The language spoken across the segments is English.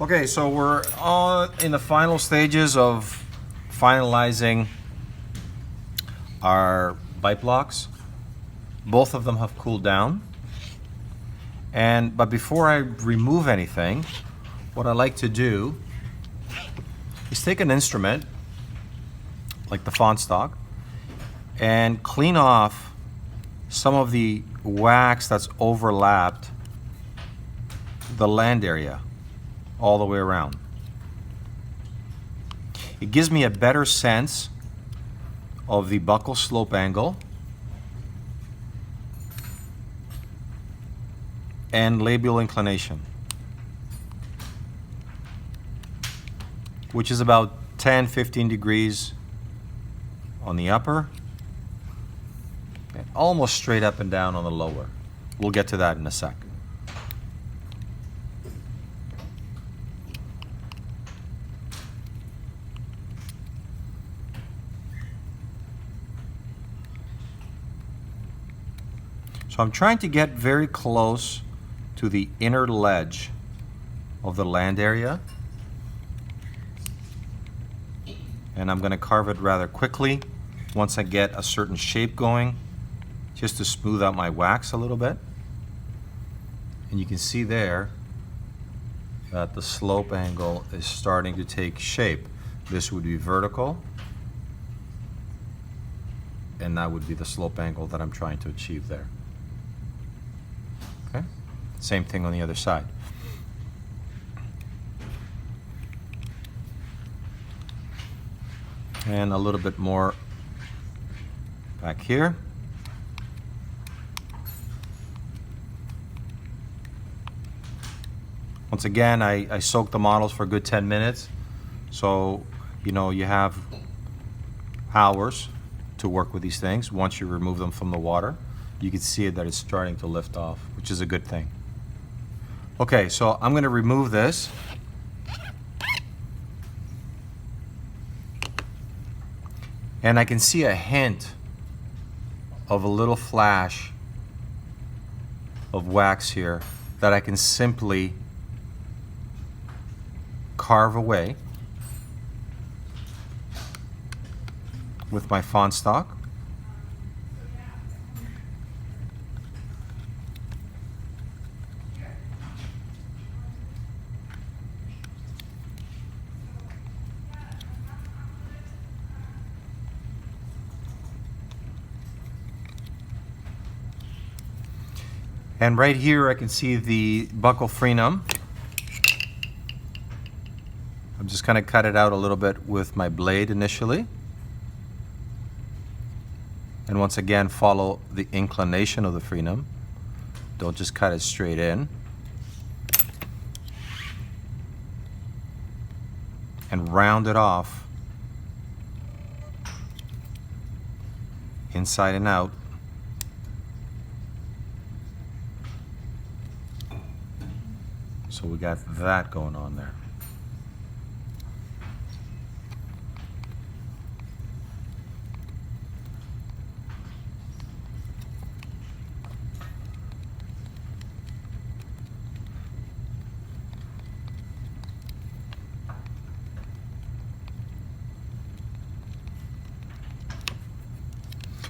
Okay, so we're in the final stages of finalizing our bite blocks. Both of them have cooled down. But before I remove anything, what I like to do is take an instrument like the font stock and clean off some of the wax that's overlapped the land area all the way around. It gives me a better sense of the buccal slope angle and labial inclination, which is about 10-15 degrees on the upper and almost straight up and down on the lower. We'll get to that in a sec. So I'm trying to get very close to the inner ledge of the land area. And I'm going to carve it rather quickly once I get a certain shape going, just to smooth out my wax a little bit. And you can see there that the slope angle is starting to take shape. This would be vertical, and that would be the slope angle that I'm trying to achieve there. Okay? Same thing on the other side. And a little bit more back here. Once again, I soak the models for a good 10 minutes. So, you have hours to work with these things. Once you remove them from the water, you can see that it's starting to lift off, which is a good thing. Okay, so I'm going to remove this. And I can see a hint of a little flash of wax here that I can simply carve away with my font stock. And right here I can see the buccal frenum. I'm just going to cut it out a little bit with my blade initially. And once again, follow the inclination of the frenum. Don't just cut it straight in. And round it off inside and out. So we got that going on there.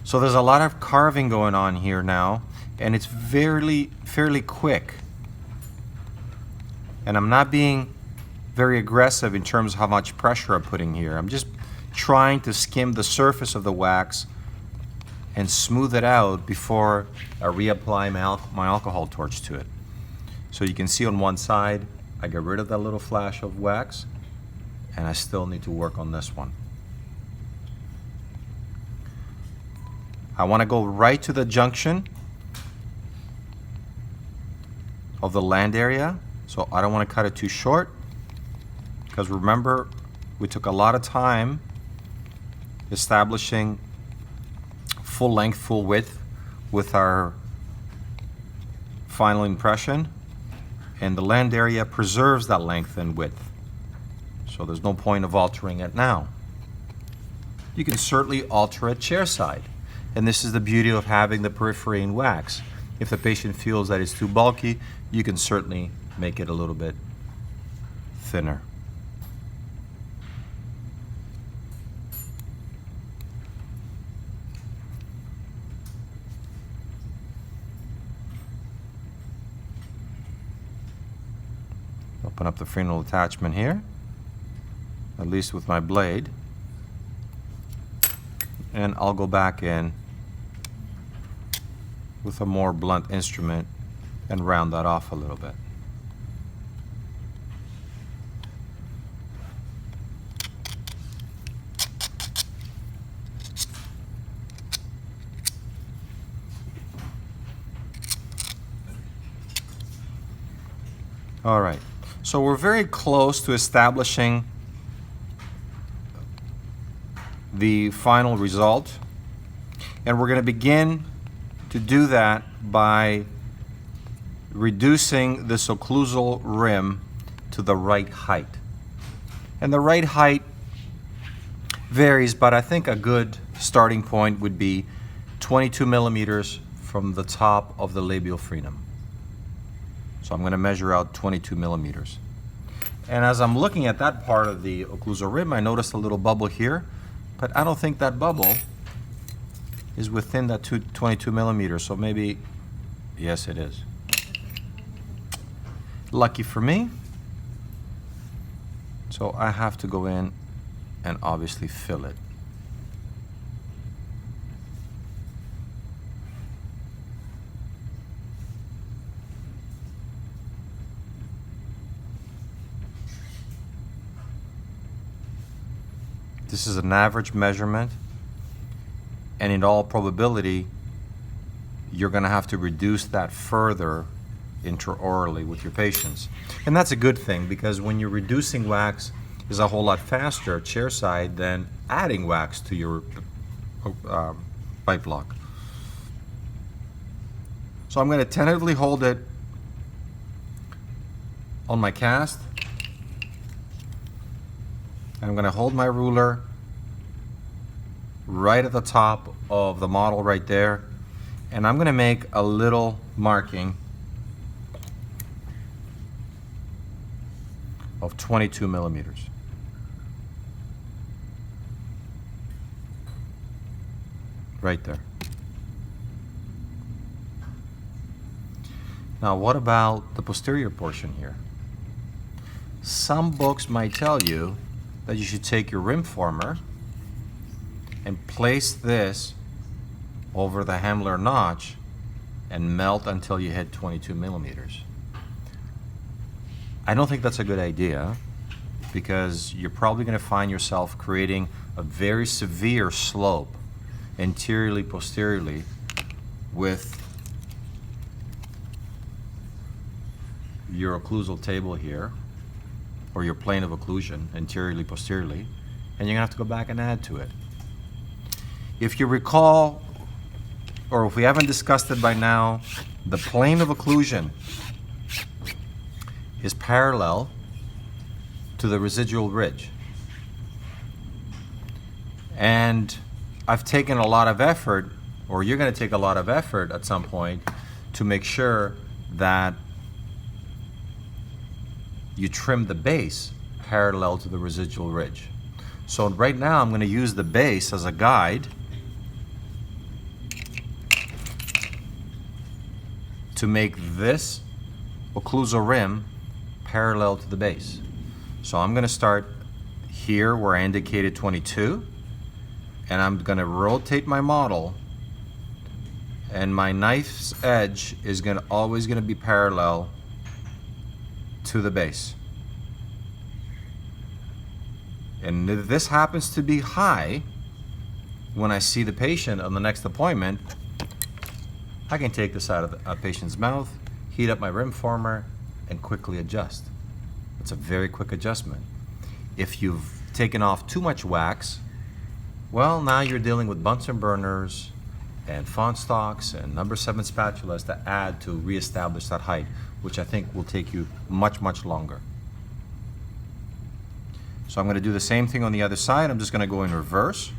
So there's a lot of carving going on here now, and it's fairly quick. And I'm not being very aggressive in terms of how much pressure I'm putting here. I'm just trying to skim the surface of the wax and smooth it out before I reapply my alcohol torch to it. So you can see on one side, I get rid of that little flash of wax, and I still need to work on this one. I want to go right to the junction of the land area. So I don't want to cut it too short, because remember, we took a lot of time establishing full length, full width with our final impression, and the land area preserves that length and width. So there's no point of altering it now. You can certainly alter it chairside, and this is the beauty of having the periphery in wax. If the patient feels that it's too bulky, you can certainly make it a little bit thinner. Open up the frenal attachment here, at least with my blade, and I'll go back in with a more blunt instrument and round that off a little bit. All right, so we're very close to establishing the final result, and we're going to begin to do that by reducing this occlusal rim to the right height. And the right height varies, but I think a good starting point would be 22 millimeters from the top of the labial frenum. So I'm going to measure out 22 millimeters. And as I'm looking at that part of the occlusal rim, I noticed a little bubble here, but I don't think that bubble is within that 22 millimeters, so maybe, yes it is. Lucky for me. So I have to go in and obviously fill it. This is an average measurement, and in all probability, you're going to have to reduce that further intraorally with your patients. And that's a good thing, because when you're reducing wax is a whole lot faster chairside than adding wax to your bite block. So I'm going to tentatively hold it on my cast. I'm going to hold my ruler right at the top of the model right there, and I'm going to make a little marking of 22 millimeters. Right there. Now what about the posterior portion here? Some books might tell you that you should take your rim former and place this over the Hamler notch and melt until you hit 22 millimeters. I don't think that's a good idea, because you're probably going to find yourself creating a very severe slope anteriorly, posteriorly with your occlusal table here, or your plane of occlusion, anteriorly, posteriorly, and you're gonna have to go back and add to it. If you recall, or if we haven't discussed it by now, the plane of occlusion is parallel to the residual ridge. And I've taken a lot of effort, or you're gonna take a lot of effort at some point to make sure that you trim the base parallel to the residual ridge. So right now I'm going to use the base as a guide to make this occlusal rim parallel to the base. So I'm going to start here where I indicated 22, and I'm going to rotate my model, and my knife's edge is always going to be parallel to the base. And if this happens to be high, when I see the patient on the next appointment, I can take this out of a patient's mouth, heat up my rim former, and quickly adjust. It's a very quick adjustment. If you've taken off too much wax, well, now you're dealing with Bunsen burners and font stocks and number 7 spatulas to add to reestablish that height, which I think will take you much, much longer. So I'm going to do the same thing on the other side. I'm just going to go in reverse.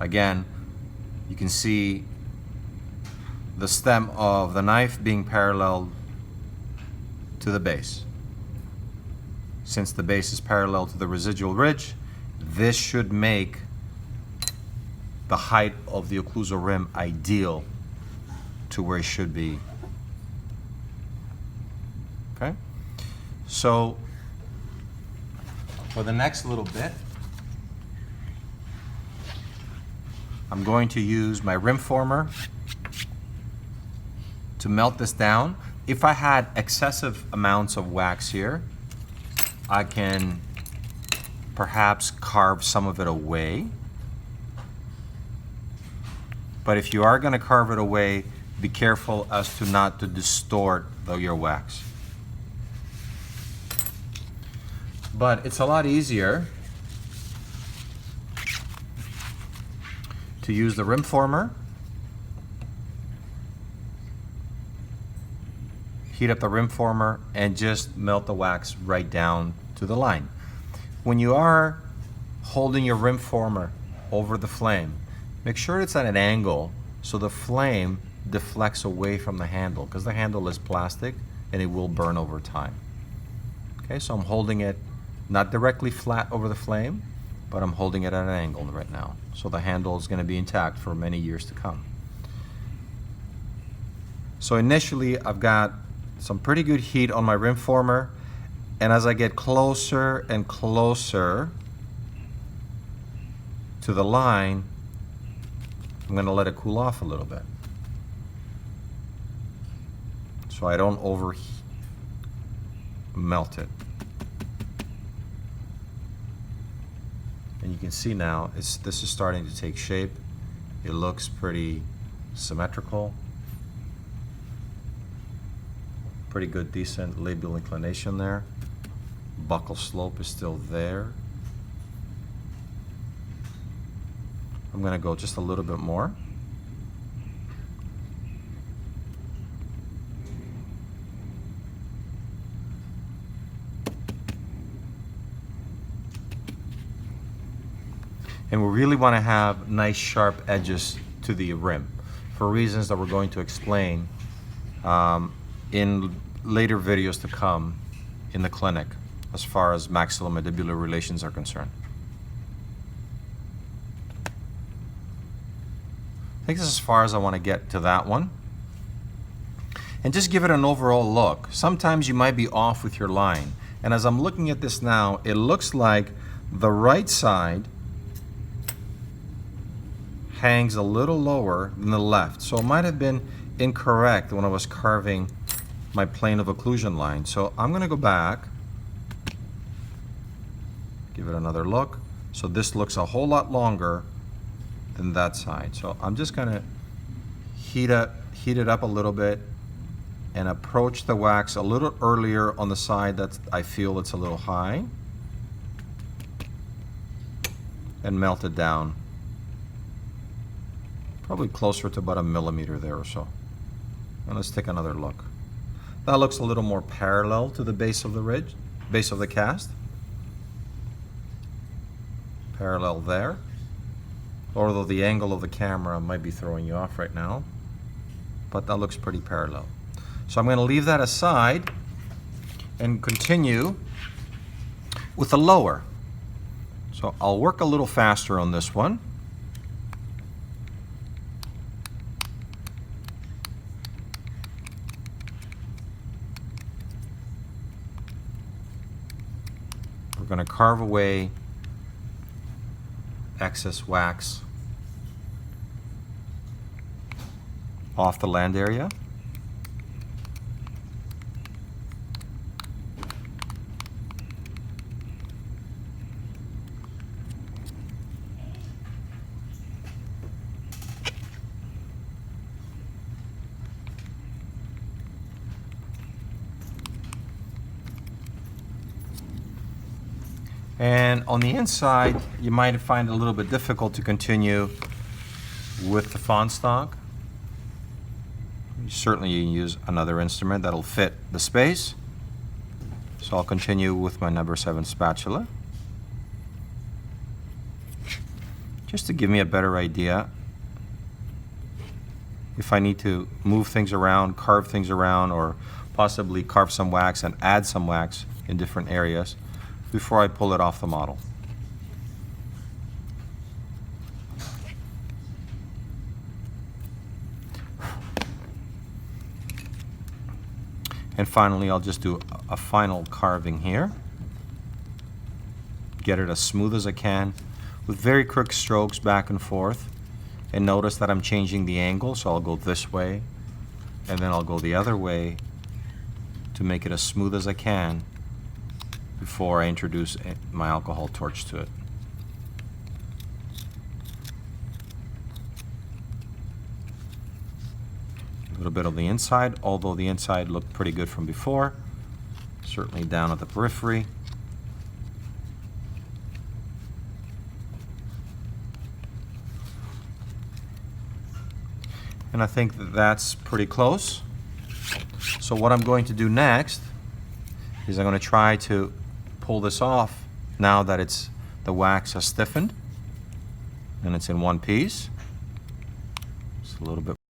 Again, you can see the stem of the knife being parallel to the base. Since the base is parallel to the residual ridge, this should make the height of the occlusal rim ideal to where it should be. Okay? So for the next little bit, I'm going to use my rim former to melt this down. If I had excessive amounts of wax here, I can perhaps carve some of it away. But if you are going to carve it away, be careful as to not to distort your wax. But it's a lot easier to use the rim former, heat up the rim former, and just melt the wax right down to the line. When you are holding your rim former over the flame, make sure it's at an angle so the flame deflects away from the handle, because the handle is plastic and it will burn over time. Okay, so I'm holding it not directly flat over the flame, but I'm holding it at an angle right now. So the handle is going to be intact for many years to come. So initially I've got some pretty good heat on my rim former, and as I get closer and closer to the line, I'm going to let it cool off a little bit, so I don't over melt it. And you can see now this is starting to take shape. It looks pretty symmetrical. Pretty good, decent labial inclination there. Buccal slope is still there. I'm going to go just a little bit more. And we really want to have nice sharp edges to the rim for reasons that we're going to explain in later videos to come in the clinic as far as maxillomandibular relations are concerned. I think this is as far as I want to get to that one. And just give it an overall look. Sometimes you might be off with your line. And as I'm looking at this now, it looks like the right side hangs a little lower than the left. So it might have been incorrect when I was carving my plane of occlusion line. So I'm going to go back, give it another look. So this looks a whole lot longer than that side. So I'm just going to heat it up a little bit and approach the wax a little earlier on the side that I feel it's a little high, and melt it down. Probably closer to about 1 millimeter there or so. And let's take another look. That looks a little more parallel to the base of the ridge, base of the cast. Parallel there. Although the angle of the camera might be throwing you off right now, but that looks pretty parallel. So I'm going to leave that aside and continue with the lower. So I'll work a little faster on this one. We're going to carve away excess wax off the land area. And on the inside, you might find it a little bit difficult to continue with the fawn stock. Certainly you can use another instrument that'll fit the space. So I'll continue with my number 7 spatula. Just to give me a better idea if I need to move things around, carve things around, or possibly carve some wax and add some wax in different areas before I pull it off the model. And finally, I'll just do a final carving here. Get it as smooth as I can with very quick strokes back and forth. And notice that I'm changing the angle, so I'll go this way and then I'll go the other way to make it as smooth as I can before I introduce my alcohol torch to it. A little bit on the inside, although the inside looked pretty good from before. Certainly down at the periphery. And I think that that's pretty close. So what I'm going to do next is I'm going to try to pull this off now that the wax has stiffened and it's in one piece. Just a little bit